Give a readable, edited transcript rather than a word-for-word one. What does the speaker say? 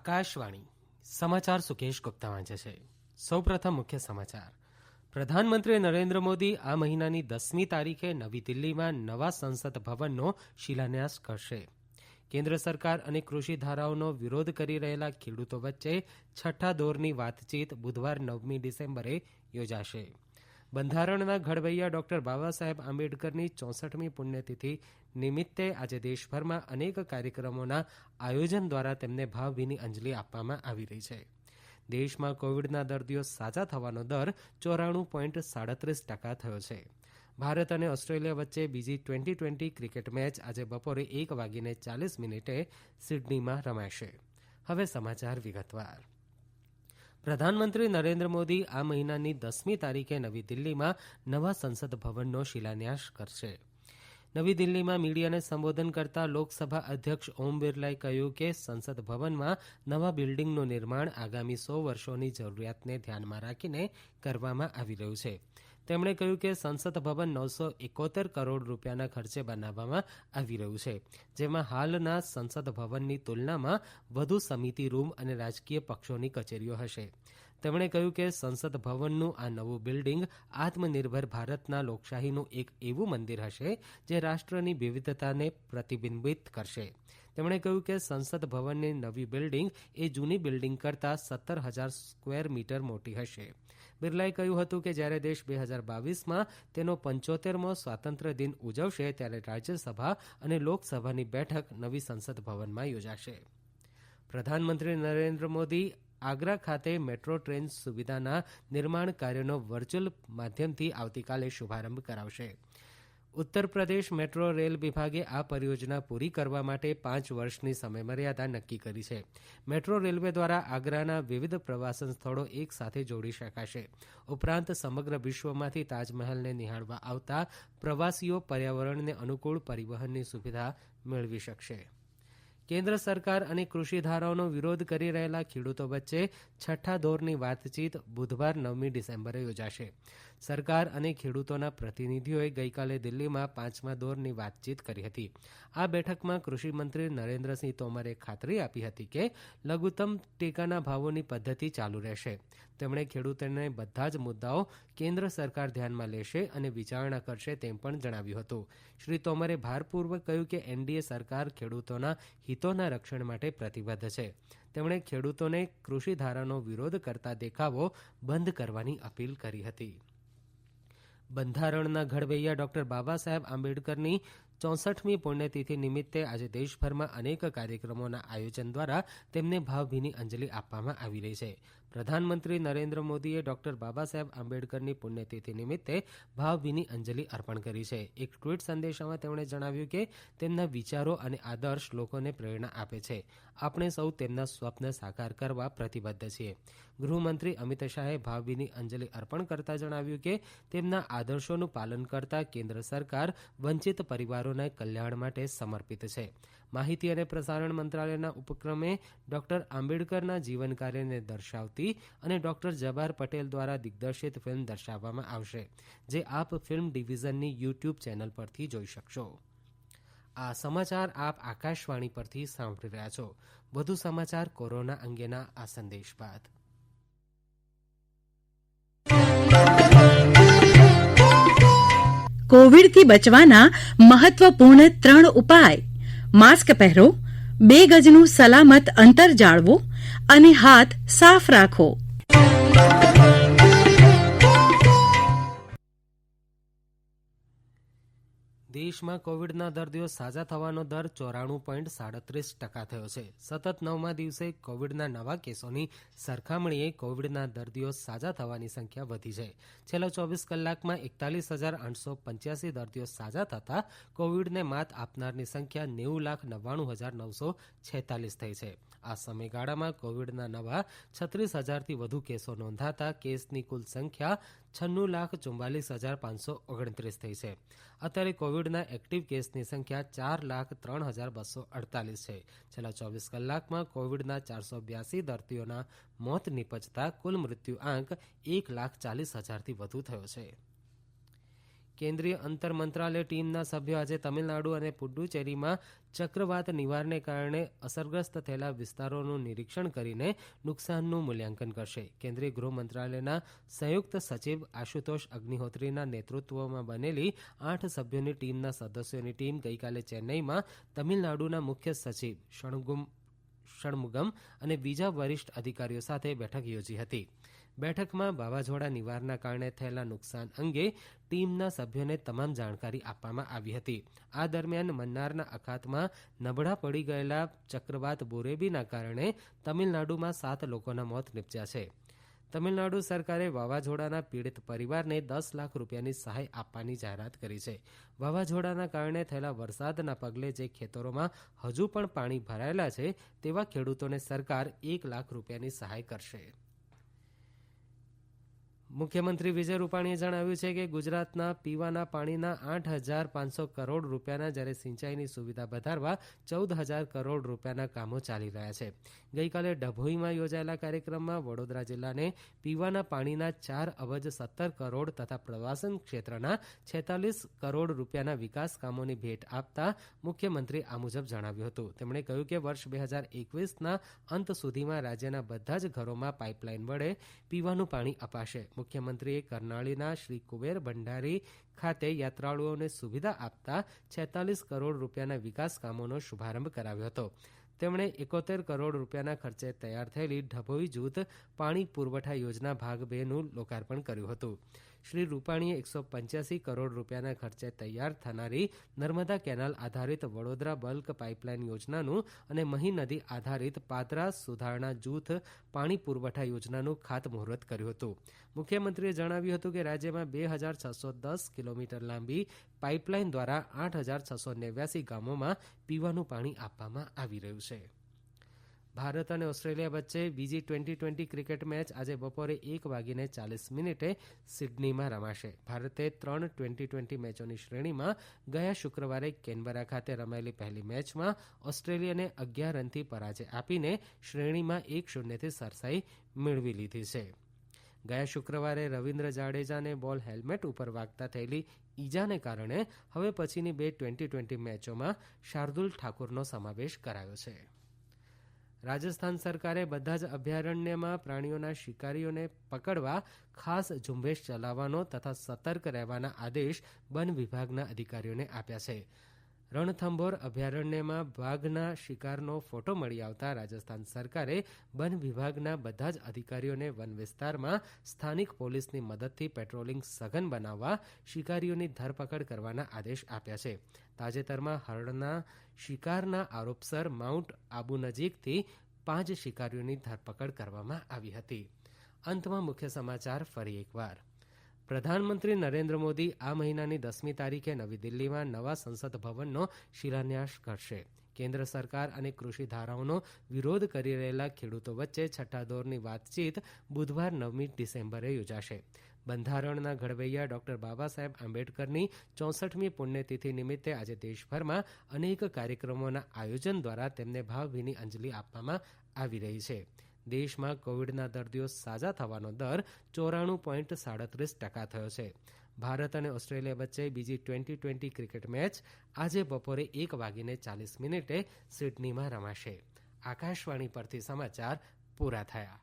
આકાશવાણી સમાચાર સુકેશ ગુપ્તા વાંચે છે. સૌપ્રથમ મુખ્ય સમાચાર. પ્રધાનમંત્રી નરેન્દ્ર મોદી આ મહિનાની 10મી તારીખે નવી દિલ્હીમાં નવા સંસદ ભવનનો શિલાન્યાસ કરશે. કેન્દ્ર સરકાર અને કૃષિ ધારાઓનો વિરોધ કરી રહેલા ખેડૂતો વચ્ચે છઠ્ઠા દોરની વાતચીત બુધવાર 9મી ડિસેમ્બરે યોજાશે. બંધારણના ઘડવૈયા ડોક્ટર બાબા સાહેબ આંબેડકરની 64મી પુણ્યતિથિ નિમિત્તે આજે દેશભરમાં અનેક કાર્યક્રમોના આયોજન દ્વારા તેમને ભાવભીની અંજલિ આપવામાં આવી રહી છે. દેશમાં કોવિડના દર્દીઓ સાજા થવાનો દર 94.37% થયો છે. ભારત અને ઓસ્ટ્રેલિયા વચ્ચે બીજી ટ્વેન્ટી ક્રિકેટ મેચ આજે બપોરે 1:40 સિડનીમાં રમાશે. હવે સમાચાર વિગતવાર. પ્રધાનમંત્રી નરેન્દ્ર મોદી આ મહિનાની 10મી તારીખે નવી દિલ્હીમાં નવા સંસદ ભવનનો શિલાન્યાસ કરશે. નવી દિલ્હીમાં મીડિયાને સંબોધન કરતા લોકસભા અધ્યક્ષ ઓમ બિરલાએ કહ્યું કે સંસદ ભવનમાં નવા બિલ્ડિંગનું નિર્માણ આગામી 100 વર્ષોની જરૂરિયાતને ધ્યાનમાં રાખીને કરવામાં આવી રહ્યું છે. તેમણે કહ્યું કે સંસદ ભવન 971 કરોડ રૂપિયાના ખર્ચે બનાવવામાં આવી રહ્યું છે, જેમાં હાલના સંસદ ભવનની તુલનામાં વધુ સમિતિ રૂમ અને રાજકીય પક્ષોની કચેરીઓ હશે. તેમણે કહ્યું કે સંસદ ભવનનું આ નવું બિલ્ડિંગ આત્મનિર્ભર ભારતના લોકશાહીનું એક એવું મંદિર હશે જે રાષ્ટ્રની વિવિધતાને પ્રતિબિંબિત કરશે. તેમણે કહ્યું કે સંસદ ભવનની નવી બિલ્ડિંગ એ જૂની બિલ્ડિંગ કરતાં 17,000 સ્ક્વેર મીટર મોટી હશે. બિરલાએ કહ્યું હતું કે જ્યારે દેશ 2022માં તેનો 75મો સ્વાતંત્ર્ય દિન ઉજવશે ત્યારે રાજ્યસભા અને લોકસભાની બેઠક નવી સંસદ ભવનમાં યોજાશે. પ્રધાનમંત્રી નરેન્દ્ર મોદી આગ્રા ખાતે મેટ્રો ટ્રેન સુવિધાના નિર્માણ કાર્યનો વર્ચ્યુઅલ માધ્યમથી આવતીકાલે શુભારંભ કરાવશે. ઉત્તર પ્રદેશ મેટ્રો રેલ વિભાગે આ પરિયોજના પૂરી કરવા માટે 5 વર્ષની સમયમર્યાદા નક્કી કરી છે. મેટ્રો રેલવે દ્વારા આગ્રાના વિવિધ પ્રવાસન સ્થળો એક સાથે જોડી શકાશે. ઉપરાંત સમગ્ર વિશ્વમાંથી તાજમહેલને નિહાળવા આવતા પ્રવાસીઓ પર્યાવરણને અનુકૂળ પરિવહનની સુવિધા મેળવી શકશે. કેન્દ્ર સરકાર અને કૃષિ ધારાઓનો વિરોધ કરી રહેલા ખેડૂતો વચ્ચે છઠ્ઠા દોરની વાતચીત બુધવાર 9મી ડિસેમ્બરે યોજાશે. સરકાર અને ખેડૂતોના પ્રતિનિધિઓએ ગઈકાલે દિલ્હીમાં 5મા દોરની વાતચીત કરી હતી. આ બેઠકમાં કૃષિમંત્રી નરેન્દ્રસિંહ તોમરે ખાતરી આપી હતી કે લઘુત્તમ ટેકાના ભાવોની પદ્ધતિ ચાલુ રહેશે. તેમણે ખેડૂતોને બધા જ મુદ્દાઓ કેન્દ્ર સરકાર ધ્યાનમાં લેશે અને વિચારણા કરશે તેમ પણ જણાવ્યું હતું. શ્રી તોમરે ભારપૂર્વક કહ્યું કે એનડીએ સરકાર ખેડૂતોના હિતોના રક્ષણ માટે પ્રતિબદ્ધ છે. તેમણે ખેડૂતોને કૃષિ ધારાનો વિરોધ કરતા દેખાવો બંધ કરવાની અપીલ કરી હતી. બંધારણના ઘડવૈયા ડોક્ટર બાબા સાહેબ આંબેડકરની 64મી પુણ્યતિથિ નિમિત્તે આજે દેશભરમાં અનેક કાર્યક્રમોના આયોજન દ્વારા તેમને ભાવભીની અંજલિ આપવામાં આવી રહી છે. પ્રધાનમંત્રી નરેન્દ્ર મોદીએ ડોક્ટર બાબા સાહેબ આંબેડકરની પુણ્યતિથિ નિમિત્તે ભાવભીની અંજલિ અર્પણ કરી છે. એક ટ્વીટ સંદેશામાં તેમણે જણાવ્યું કે તેમના વિચારો અને આદર્શ લોકોને પ્રેરણા આપે છે. આપણે સૌ તેમના સ્વપ્ન સાકાર કરવા પ્રતિબદ્ધ છીએ. ગૃહમંત્રી અમિત શાહે ભાવભીની અંજલિ અર્પણ કરતા જણાવ્યું કે તેમના આદર્શોનું પાલન કરતા કેન્દ્ર સરકાર વંચિત પરિવારોના કલ્યાણ માટે સમર્પિત છે. માહિતી અને પ્રસારણ મંત્રાલયના ઉપક્રમે ડોક્ટર આંબેડકરના જીવન કાર્યને દર્શાવતી અને ડોક્ટર જવાહર પટેલ દ્વારા દિગ્દર્શિત ફિલ્મ દર્શાવવામાં આવશે, જે આપ ફિલ્મ ડિવિઝનની યુટ્યુબ ચેનલ પરથી જોઈ શકશો. આ સમાચાર આપ આકાશવાણી પરથી સાંભળી રહ્યા છો. વધુ સમાચાર કોરોના અંગેના આ સંદેશ બાદ. કોવિડથી બચવાના મહત્વપૂર્ણ 3 ઉપાય: માસ્ક પહેરો, 2 ગજનું સલામત અંતર જાળવો અને હાથ સાફ રાખો. દેશમાં કોવિડના દર્દીઓ સાજા થવાનો દર 94.37% થયો છે. સતત 9મા દિવસે કોવિડના નવા કેસોની સરખામણીએ કોવિડના દર્દીઓ સાજા થવાની સંખ્યા વધી છે. છેલ્લા 24 કલાકમાં 41,885 દર્દીઓ સાજા થતા કોવિડને માત આપનારની સંખ્યા 90,99,946 થઈ છે. આ સમયગાળામાં કોવિડના નવા 36,000થી વધુ કેસો નોંધાતા કેસની કુલ સંખ્યા 96,44,529 થઈ છે. અત્યારે કોવિડના એક્ટિવ કેસની સંખ્યા 4,03,248 છે. છેલ્લા 24 કલાકમાં કોવિડના 482 દર્દીઓના મોત નિપજતા કુલ મૃત્યુ આંક 1,40,000થી વધુ થયો છે. કેન્દ્રીય અંતર મંત્રાલય ટીમના સભ્યો આજે તમિલનાડુ અને પુડ્ડુચેરીમાં ચક્રવાત નિવારને કારણે અસરગ્રસ્ત થયેલા વિસ્તારોનું નિરીક્ષણ કરીને નુકસાનનું મૂલ્યાંકન કરશે. કેન્દ્રીય ગૃહ મંત્રાલયના સંયુક્ત સચિવ આશુતોષ અગ્નિહોત્રીના નેતૃત્વમાં બનેલી 8 સભ્યોની ટીમના સદસ્યોની ટીમ ગઈકાલે ચેન્નઈમાં તમિલનાડુના મુખ્ય સચિવ ષણમુગમ અને બીજા વરિષ્ઠ અધિકારીઓ સાથે બેઠક યોજી હતી. બેઠકમાં વાવાઝોડા નિવારના કારણે થયેલા નુકસાન અંગે ટીમના સભ્યોને તમામ જાણકારી આપવામાં આવી હતી. આ દરમિયાન મન્નારના અખાતમાં નબળા પડી ગયેલા ચક્રવાત બુરેબીના કારણે તમિલનાડુમાં 7 લોકોના મોત નીપજ્યા છે. તમિલનાડુ સરકારે વાવાઝોડાના પીડિત પરિવારને 10 લાખ રૂપિયાની સહાય આપવાની જાહેરાત કરી છે. વાવાઝોડાના કારણે થયેલા વરસાદના પગલે જે ખેતરોમાં હજુ પણ પાણી ભરાયેલા છે તેવા ખેડૂતોને સરકાર 1 લાખ રૂપિયાની સહાય કરશે. મુખ્યમંત્રી વિજય રૂપાણીએ જણાવ્યું છે કે ગુજરાતના પીવાના પાણીના 8,500 કરોડ રૂપિયાના જ્યારે સિંચાઈની સુવિધા વધારવા 14,000 કરોડ રૂપિયાના કામો ચાલી રહ્યા છે. ગઈકાલે ડભોઈમાં યોજાયેલા કાર્યક્રમમાં વડોદરા જિલ્લાને પીવાના પાણીના 4 અબજ 17 કરોડ તથા પ્રવાસન ક્ષેત્રના 46 કરોડ રૂપિયાના વિકાસ કામોની ભેટ આપતા મુખ્યમંત્રી આ મુજબ જણાવ્યું હતું. તેમણે કહ્યું કે વર્ષ 2021ના અંત સુધીમાં રાજ્યના બધા જ ઘરોમાં પાઇપલાઇન વડે પીવાનું પાણી અપાશે. મુખ્યમંત્રીએ કરનાળીના શ્રી કુબેર ભંડારી ખાતે યાત્રાળુઓને સુવિધા આપતા 46 કરોડ રૂપિયાના વિકાસ કામોનો શુભારંભ કરાવ્યો હતો. તેમણે 71 કરોડ રૂપિયાના ખર્ચે તૈયાર થયેલી ડભોઈ જૂથ પાણી પુરવઠા યોજના ભાગ 2નું લોકાર્પણ કર્યું હતું. શ્રી રૂપાણીએ 185 કરોડ રૂપિયાના ખર્ચે તૈયાર થનારી નર્મદા કેનાલ આધારિત વડોદરા બલ્ક પાઇપલાઇન યોજનાનું અને મહી નદી આધારિત પાદરા સુધારણા જૂથ પાણી પુરવઠા યોજનાનું ખાતમુહૂર્ત કર્યું હતું. મુખ્યમંત્રીએ જણાવ્યું હતું કે રાજ્યમાં 2,610 કિલોમીટર લાંબી પાઇપલાઇન દ્વારા 8,689 ગામોમાં પીવાનું પાણી આપવામાં આવી રહ્યું છે. ભારત અને ઓસ્ટ્રેલિયા વચ્ચે બીજી ટ્વેન્ટી ક્રિકેટ મેચ આજે બપોરે 1:40 સિડનીમાં રમાશે. ભારતે 3 ટ્વેન્ટી મેચોની શ્રેણીમાં ગયા શુક્રવારે કેનબરા ખાતે રમાયેલી પહેલી મેચમાં ઓસ્ટ્રેલિયાને 11 રનથી પરાજય આપીને શ્રેણીમાં 1-0થી સરસાઈ મેળવી લીધી છે. ગયા શુક્રવારે રવિન્દ્ર જાડેજાને બોલ હેલ્મેટ ઉપર વાગતા થયેલી ઈજાને કારણે હવે પછીની 2 ટ્વેન્ટી મેચોમાં શાર્દુલ ઠાકુરનો સમાવેશ કરાયો છે. રાજસ્થાન સરકારે બધા જ અભયારણ્યમાં પ્રાણીઓના શિકારીઓને પકડવા ખાસ ઝુંબેશ ચલાવવાનો તથા સતર્ક રહેવાના આદેશ વન વિભાગના અધિકારીઓને આપ્યા છે. રણથંભોર અભયારણ્યમાં વાઘના શિકારનો ફોટો મળી આવતા રાજસ્થાન સરકારે વન વિભાગના બધા જ અધિકારીઓને વન વિસ્તારમાં સ્થાનિક પોલીસની મદદથી પેટ્રોલિંગ સઘન બનાવવા શિકારીઓની ધરપકડ કરવાના આદેશ આપ્યા છે. તાજેતરમાં હરણના શિકારના આરોપસર માઉન્ટ આબુ નજીકથી 5 શિકારીઓની ધરપકડ કરવામાં આવી હતી. અંતમાં મુખ્ય સમાચાર ફરી એકવાર. પ્રધાનમંત્રી નરેન્દ્ર મોદી આ મહિનાની 10મી તારીખે નવી દિલ્હીમાં નવા સંસદ ભવનનો શિલાન્યાસ કરશે. કેન્દ્ર સરકાર અને કૃષિ ધારાઓનો વિરોધ કરી રહેલા ખેડૂતો વચ્ચે છઠ્ઠા દોરની વાતચીત બુધવાર 9મી ડિસેમ્બરે યોજાશે. બંધારણના ઘડવૈયા ડોક્ટર બાબા સાહેબ આંબેડકરની 64મી પુણ્યતિથિ નિમિત્તે આજે દેશભરમાં અનેક કાર્યક્રમોના આયોજન દ્વારા તેમને ભાવભીની અંજલિ આપવામાં આવી રહી છે. દેશમાં કોવિડના દર્દીઓ સાજા થવાનો દર 94.37% થયો છે. ભારત અને ઓસ્ટ્રેલિયા વચ્ચે બીજી ટ્વેન્ટી ક્રિકેટ મેચ આજે બપોરે 1:40 સિડનીમાં રમાશે. આકાશવાણી પરથી સમાચાર પૂરા થયા.